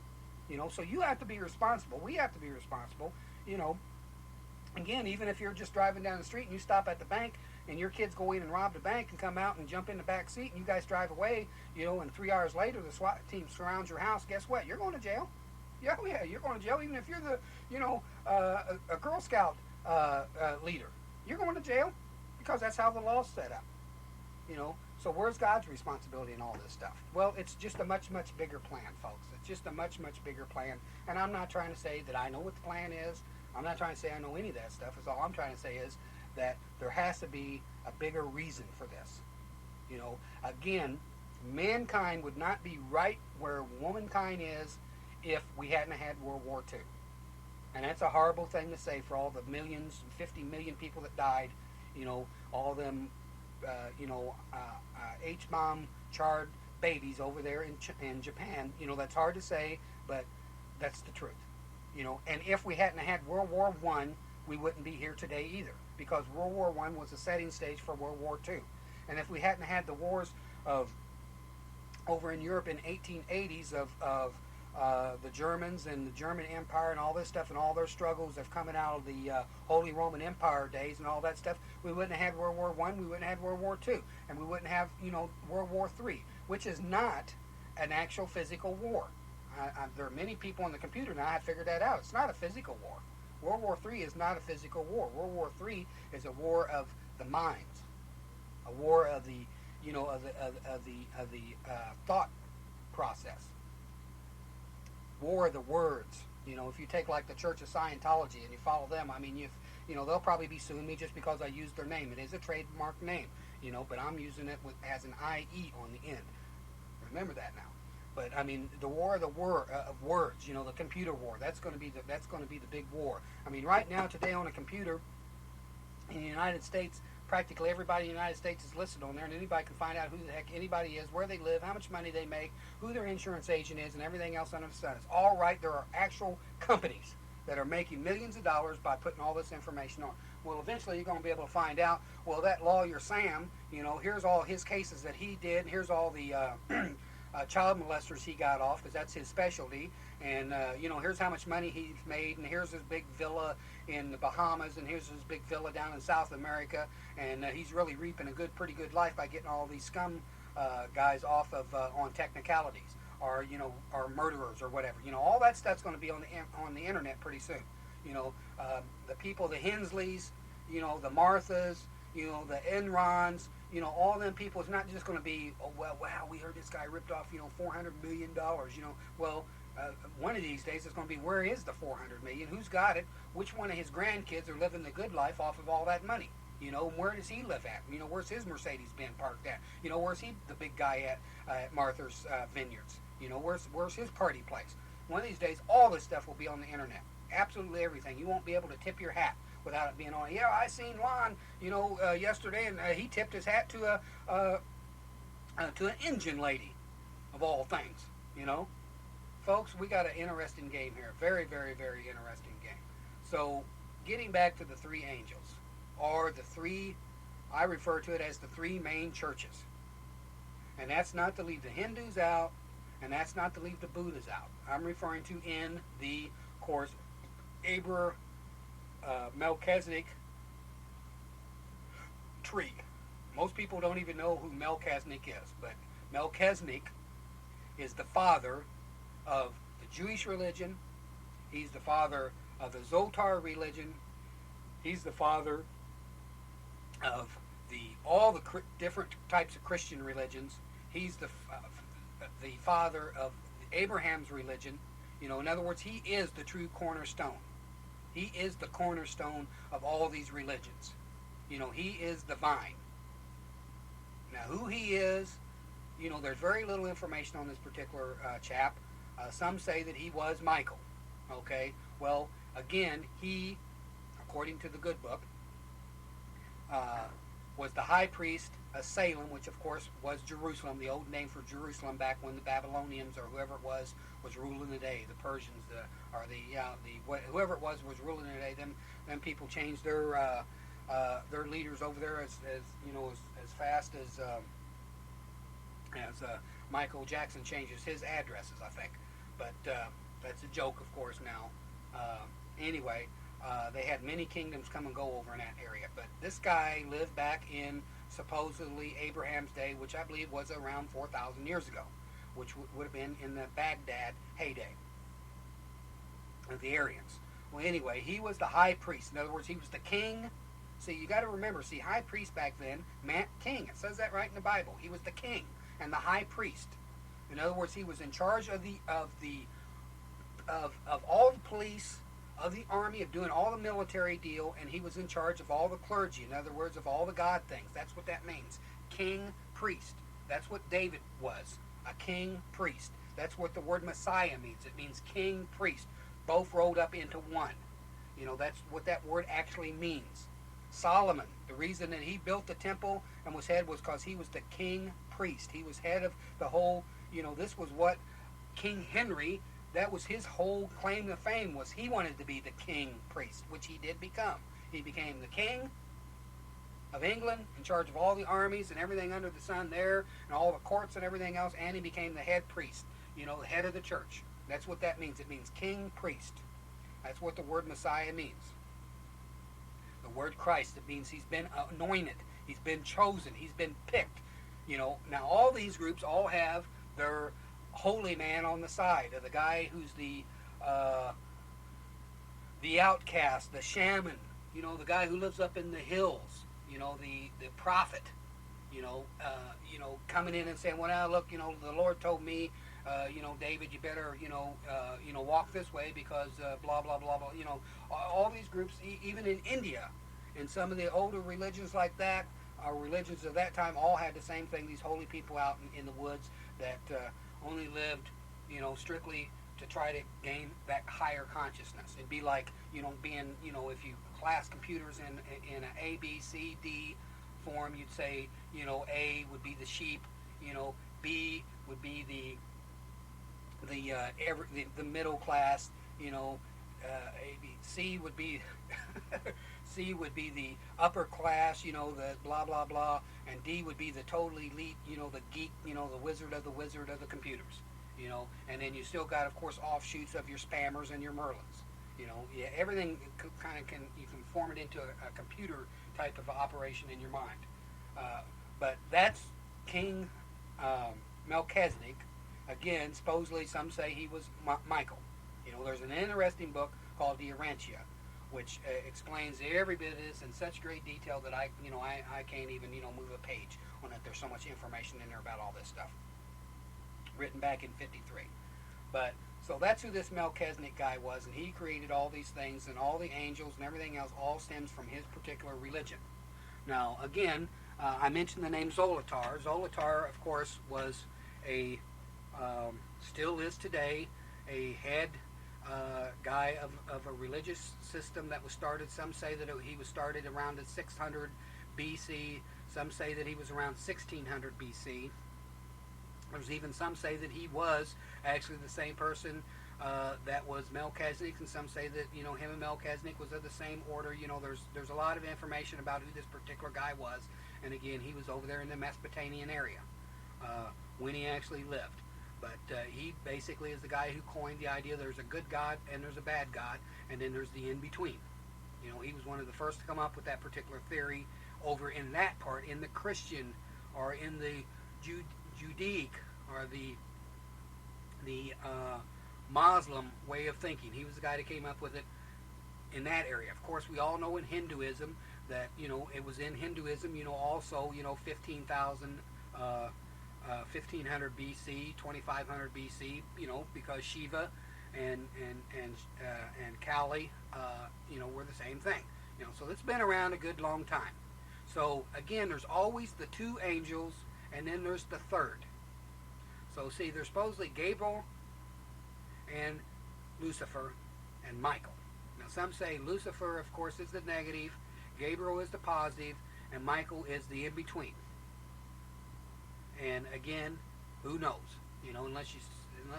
You know, so you have to be responsible. We have to be responsible. You know, again, even if you're just driving down the street and you stop at the bank and your kids go in and rob the bank and come out and jump in the back seat, and you guys drive away, you know, and 3 hours later the SWAT team surrounds your house, guess what? You're going to jail. Yeah, yeah, you're going to jail, even if you're the, you know, a Girl Scout leader. You're going to jail because that's how the law's set up. You know, so where's God's responsibility in all this stuff? Well, it's just a much, much bigger plan, folks. It's just a much, much bigger plan. And I'm not trying to say that I know what the plan is. I'm not trying to say I know any of that stuff. It's all I'm trying to say is that there has to be a bigger reason for this. You know, again, mankind would not be right where womankind is if we hadn't had World War II. And that's a horrible thing to say for all the millions, 50 million people that died, you know, all them, H-bomb charred babies over there in Japan. You know, that's hard to say, but that's the truth. You know, and if we hadn't had World War I, we wouldn't be here today either, because World War I was the setting stage for World War II. And if we hadn't had the wars of over in Europe in 1880s of the Germans and the German Empire and all this stuff and all their struggles of coming out of the Holy Roman Empire days and all that stuff, we wouldn't have had World War I, we wouldn't have had World War II, and we wouldn't have, you know, World War III, which is not an actual physical war. There are many people on the computer now have figured that out. It's not a physical war. World War III is not a physical war. World War III is a war of the minds, a war of the, you know, of the thought process. War of the words. You know, if you take like the Church of Scientology and you follow them, I mean, you know, they'll probably be suing me just because I used their name. It is a trademark name, you know, but I'm using it as an IE on the end. Remember that now. But I mean, the war of words, you know, the computer war. That's going to be the big war. I mean, right now today on a computer in the United States, practically everybody in the United States is listed on there, and anybody can find out who the heck anybody is, where they live, how much money they make, who their insurance agent is, and everything else under the sun. It's all right. There are actual companies that are making millions of dollars by putting all this information on. Well, eventually you're going to be able to find out, well, that lawyer Sam, you know, here's all his cases that he did, here's all the child molesters he got off, because that's his specialty, and you know, here's how much money he's made, and here's his big villa in the Bahamas, and here's his big villa down in South America, and he's really reaping a pretty good life by getting all these scum guys off of on technicalities, or you know, or murderers or whatever. You know, all that stuff's going to be on the internet pretty soon. You know, the people, the Hensleys, you know, the Marthas, you know, the Enrons, you know, all them people. It's not just going to be, oh, well, wow, we heard this guy ripped off, you know, $400 million, you know. Well, one of these days it's going to be, where is the $400 million? Who's got it? Which one of his grandkids are living the good life off of all that money? You know, where does he live at? You know, where's his Mercedes-Benz parked at? You know, where's he, the big guy at Martha's Vineyards? You know, where's his party place? One of these days, all this stuff will be on the internet. Absolutely everything. You won't be able to tip your hat without it being on. Yeah, I seen Lon, you know, yesterday, and he tipped his hat to an engine lady, of all things. You know, folks, we got an interesting game here. Very, very, very interesting game. So, getting back to the three angels, or the three, I refer to it as the three main churches, and that's not to leave the Hindus out, and that's not to leave the Buddhas out. I'm referring to in the course Melchizedek tree. Most people don't even know who Melchizedek is, but Melchizedek is the father of the Jewish religion. He's the father of the Zotar religion. He's the father of all the different types of Christian religions. He's the father of Abraham's religion. You know, in other words, he is the true cornerstone. He is the cornerstone of all these religions. You know, he is the vine. Now, who he is, you know, there's very little information on this particular chap. Some say that he was Michael. Okay? Well, again, he, according to the good book, was the high priest of Salem, which of course was Jerusalem, the old name for Jerusalem back when the Babylonians or whoever it was ruling the day. The Persians, whoever it was ruling the day. Them people changed their leaders over there as you know, as fast as Michael Jackson changes his addresses, I think. But that's a joke, of course. Now, anyway. They had many kingdoms come and go over in that area. But this guy lived back in supposedly Abraham's day, which I believe was around 4,000 years ago, which would have been in the Baghdad heyday of the Aryans. Well, anyway, he was the high priest. In other words, he was the king. See, you got to remember, see, high priest back then meant king. It says that right in the Bible. He was the king and the high priest. In other words, he was in charge of all the police, of the army, of doing all the military deal, and he was in charge of all the clergy. In other words, of all the God things. That's what that means. King, priest. That's what David was. A king, priest. That's what the word Messiah means. It means king, priest. Both rolled up into one. You know, that's what that word actually means. Solomon, the reason that he built the temple and was head was because he was the king priest. He was head of the whole, you know, this was what King Henry, that was his whole claim to fame, was he wanted to be the king priest, which he did become. He became the king of England, in charge of all the armies and everything under the sun there, and all the courts and everything else, and he became the head priest, you know, the head of the church. That's what that means. It means king priest. That's what the word Messiah means. The word Christ, it means he's been anointed, he's been chosen, he's been picked. You know, now all these groups all have their holy man on the side, of the guy who's the outcast, the shaman, you know, the guy who lives up in the hills, you know, the prophet, you know, coming in and saying, well, now look, you know, the Lord told me, you know, David, you better, you know, walk this way because blah, blah, blah, blah. You know, all these groups, even in India, and some of the older religions like that, religions of that time, all had the same thing. These holy people out in the woods that only lived, you know, strictly to try to gain that higher consciousness. It'd be like, you know, being, you know, if you class computers in an A, B, C, D form, you'd say, you know, A would be the sheep, you know, B would be the middle class, you know, C would be C would be the upper class, you know, the blah blah blah, and D would be the totally elite, you know, the geek, you know, the wizard of the computers, you know, and then you still got, of course, offshoots of your spammers and your Merlins, you know, yeah, everything kind of you can form it into a computer type of operation in your mind, but that's King Melchizedek. Again, supposedly some say he was Michael. You know, there's an interesting book called DRQUACKY, which explains every bit of this in such great detail that I can't even, you know, move a page on it. There's so much information in there about all this stuff. Written back in 53. But, so that's who this Melchizedek guy was, and he created all these things, and all the angels and everything else all stems from his particular religion. Now, again, I mentioned the name Zolotar. Zolotar, of course, was still is today, a head guy of a religious system that was started. Some say that he was started around 600 BC. Some say that he was around 1600 BC. There's even some say that he was actually the same person that was Melchizedek, and some say that, you know, him and Melchizedek was of the same order. You know, there's a lot of information about who this particular guy was, and again, he was over there in the Mesopotamian area when he actually lived. But he basically is the guy who coined the idea there's a good God and there's a bad God, and then there's the in-between. You know, he was one of the first to come up with that particular theory over in that part, in the Christian, or in the Judaic, or the Muslim way of thinking. He was the guy that came up with it in that area. Of course, we all know in Hinduism that, you know, it was in Hinduism, you know, also, you know, 1500 BC, 2500 BC, you know, because Shiva and Kali, you know, were the same thing. You know, so it's been around a good long time. So again, there's always the two angels, and then there's the third. So see, there's supposedly Gabriel and Lucifer and Michael. Now some say Lucifer, of course, is the negative, Gabriel is the positive, and Michael is the in-between. And again, who knows? You know, unless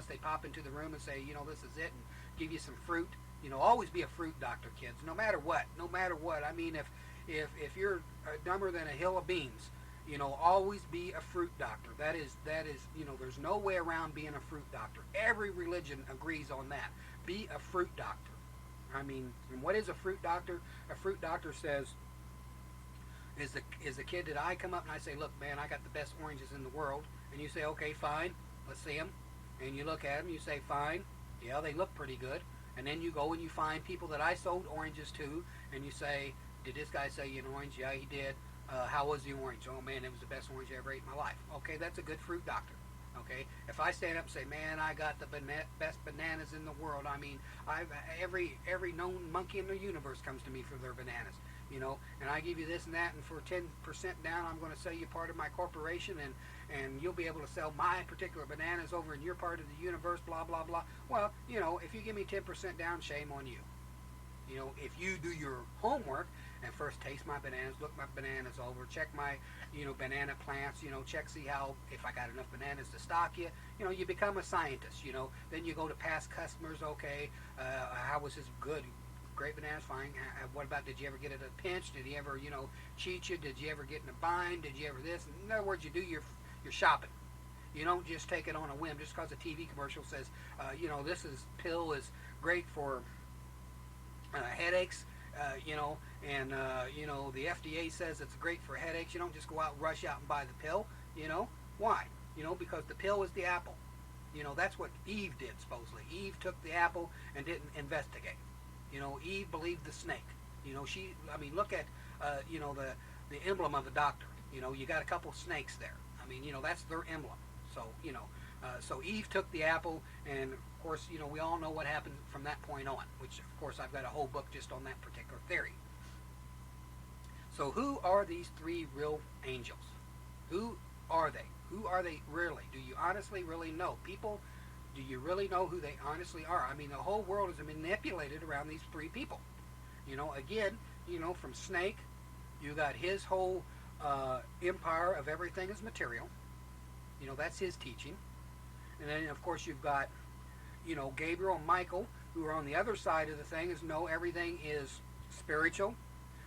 they pop into the room and say, you know, this is it, and give you some fruit. You know, always be a fruit doctor, kids. No matter what. No matter what. I mean, if you're dumber than a hill of beans, you know, always be a fruit doctor. That is, you know, there's no way around being a fruit doctor. Every religion agrees on that. Be a fruit doctor. I mean, what is a fruit doctor? A fruit doctor says, is the kid that I come up and I say, look, man, I got the best oranges in the world. And you say, okay, fine, let's see them. And you look at them, you say, fine, yeah, they look pretty good. And then you go and you find people that I sold oranges to, and you say, did this guy sell you an orange? Yeah, he did. How was the orange? Oh, man, it was the best orange I ever ate in my life. Okay, that's a good fruit doctor. Okay, if I stand up and say, man, I got the best bananas in the world. I mean, every known monkey in the universe comes to me for their bananas. You know, and I give you this and that, and for 10% down, I'm going to sell you part of my corporation, and you'll be able to sell my particular bananas over in your part of the universe, blah, blah, blah. Well, you know, if you give me 10% down, shame on you. You know, if you do your homework and first taste my bananas, look my bananas over, check my, you know, banana plants, you know, check, see how, if I got enough bananas to stock you, you know, you become a scientist, you know. Then you go to past customers, okay, how was this good? Great bananas, fine. What about, did you ever get at a pinch? Did he ever, you know, cheat you? Did you ever get in a bind? Did you ever this? In other words, you do your shopping. You don't just take it on a whim just because a TV commercial says, you know, pill is great for headaches, you know, and, you know, the FDA says it's great for headaches. You don't just go out and rush out and buy the pill, you know. Why? You know, because the pill is the apple. You know, that's what Eve did, supposedly. Eve took the apple and didn't investigate. You know, Eve believed the snake. You know, I mean, look at, you know, the emblem of the doctor. You know, you got a couple snakes there. I mean, you know, that's their emblem. So, you know, so Eve took the apple, and of course, you know, we all know what happened from that point on, which, of course, I've got a whole book just on that particular theory. So who are these three real angels? Who are they? Who are they really? Do you honestly really know? People, do you really know who they honestly are? I mean, the whole world is manipulated around these three people. You know, again, you know, from Snake, you got his whole empire of everything is material. You know, that's his teaching. And then, of course, you've got, you know, Gabriel and Michael, who are on the other side of the thing, is no, everything is spiritual,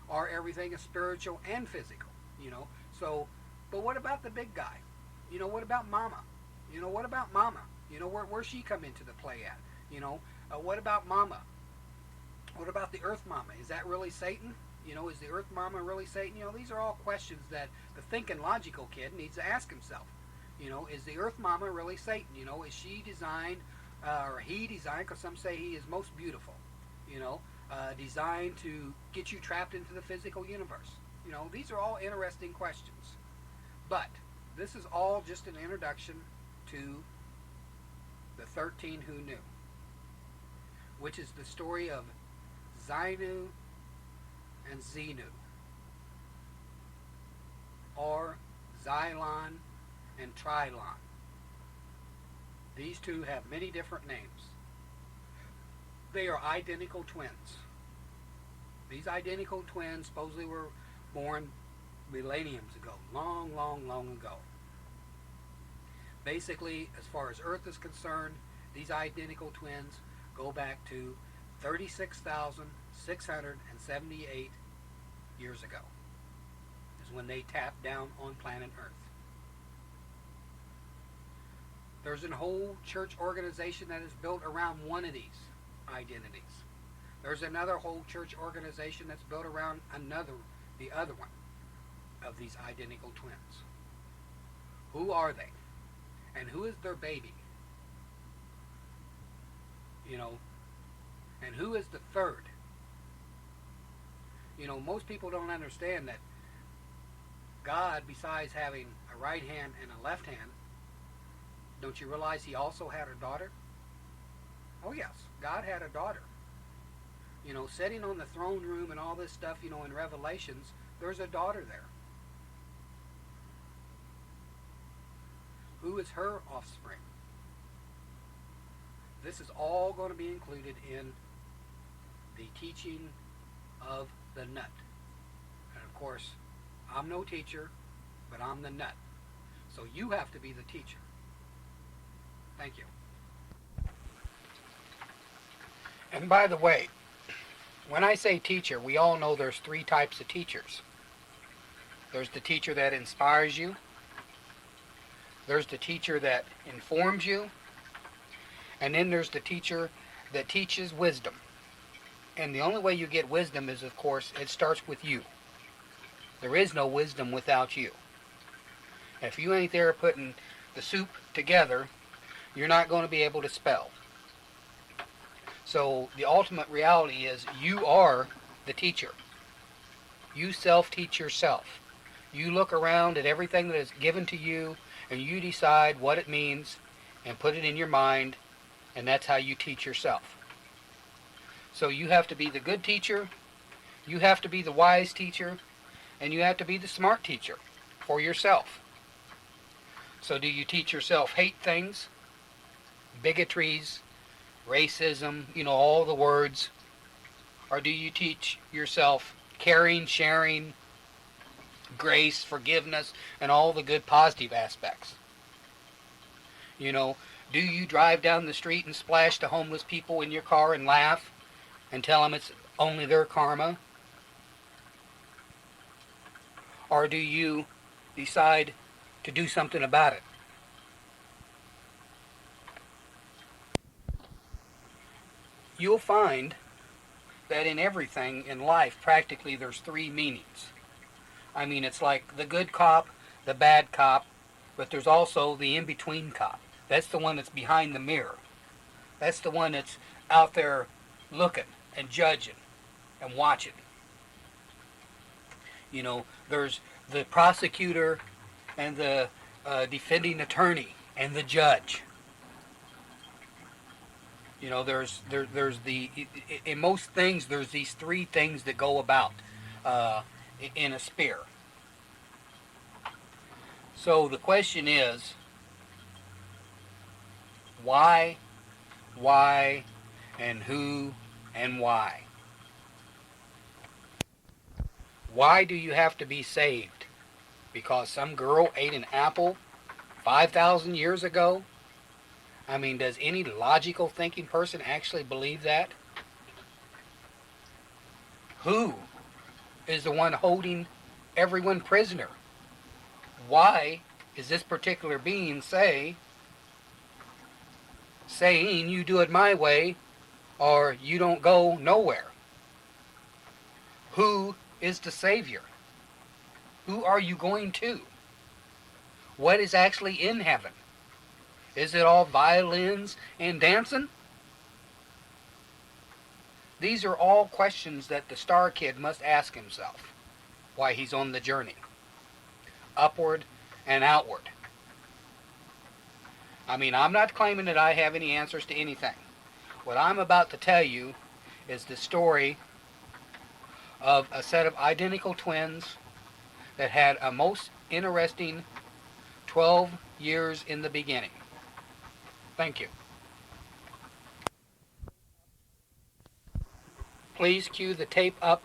or everything is spiritual and physical, you know. So, but what about the big guy? You know, what about Mama? You know, what about Mama? You know, where's she come into the play at? You know, what about Mama? What about the Earth Mama? Is that really Satan? You know, is the Earth Mama really Satan? You know, these are all questions that the thinking logical kid needs to ask himself. You know, is the Earth Mama really Satan? You know, is she designed, or he designed, because some say he is most beautiful, you know, designed to get you trapped into the physical universe? You know, these are all interesting questions. But this is all just an introduction to the 13 Who Knew, which is the story of Xinu and Xenu, or Xylon and Trilon. These two have many different names. They are identical twins. These identical twins supposedly were born millenniums ago, long, long, long ago. Basically, as far as Earth is concerned, these identical twins go back to 36,678 years ago, is when they tapped down on planet Earth. There's a whole church organization that is built around one of these identities. There's another whole church organization that's built around the other one of these identical twins. Who are they? And who is their baby? You know, and who is the third? You know, most people don't understand that God, besides having a right hand and a left hand, don't you realize he also had a daughter? Oh yes, God had a daughter. You know, sitting on the throne room and all this stuff, you know, in Revelations, there's a daughter there. Who is her offspring? This is all going to be included in the teaching of the nut. And of course, I'm no teacher, but I'm the nut. So you have to be the teacher. Thank you. And by the way, when I say teacher, we all know there's three types of teachers. There's the teacher that inspires you. There's the teacher that informs you. And then there's the teacher that teaches wisdom. And the only way you get wisdom is, of course, it starts with you. There is no wisdom without you. If you ain't there putting the soup together, you're not going to be able to spell. So the ultimate reality is you are the teacher. You self-teach yourself. You look around at everything that is given to you and you decide what it means and put it in your mind, and that's how you teach yourself. So you have to be the good teacher, you have to be the wise teacher, and you have to be the smart teacher for yourself. So do you teach yourself hate things, bigotries, racism, all the words? Or do you teach yourself caring, sharing, grace, forgiveness, and all the good positive aspects? Do you drive down the street and splash the homeless people in your car and laugh and tell them it's only their karma? Or do you decide to do something about it? You'll find that in everything in life, practically, there's three meanings. I mean, it's like the good cop, the bad cop, but there's also the in-between cop. That's the one that's behind the mirror. That's the one that's out there looking and judging and watching. There's the prosecutor and the defending attorney and the judge. There's in most things, there's these three things that go about in a spear. So the question is, why, and who, and why? Why do you have to be saved? Because some girl ate an apple 5,000 years ago? I mean, does any logical thinking person actually believe that? Who is the one holding everyone prisoner? Why is this particular being saying you do it my way or you don't go nowhere? Who is the Savior? Who are you going to? What is actually in heaven? Is it all violins and dancing? These are all questions that the Star Kid must ask himself while he's on the journey, upward and outward. I mean, I'm not claiming that I have any answers to anything. What I'm about to tell you is the story of a set of identical twins that had a most interesting 12 years in the beginning. Thank you. Please cue the tape up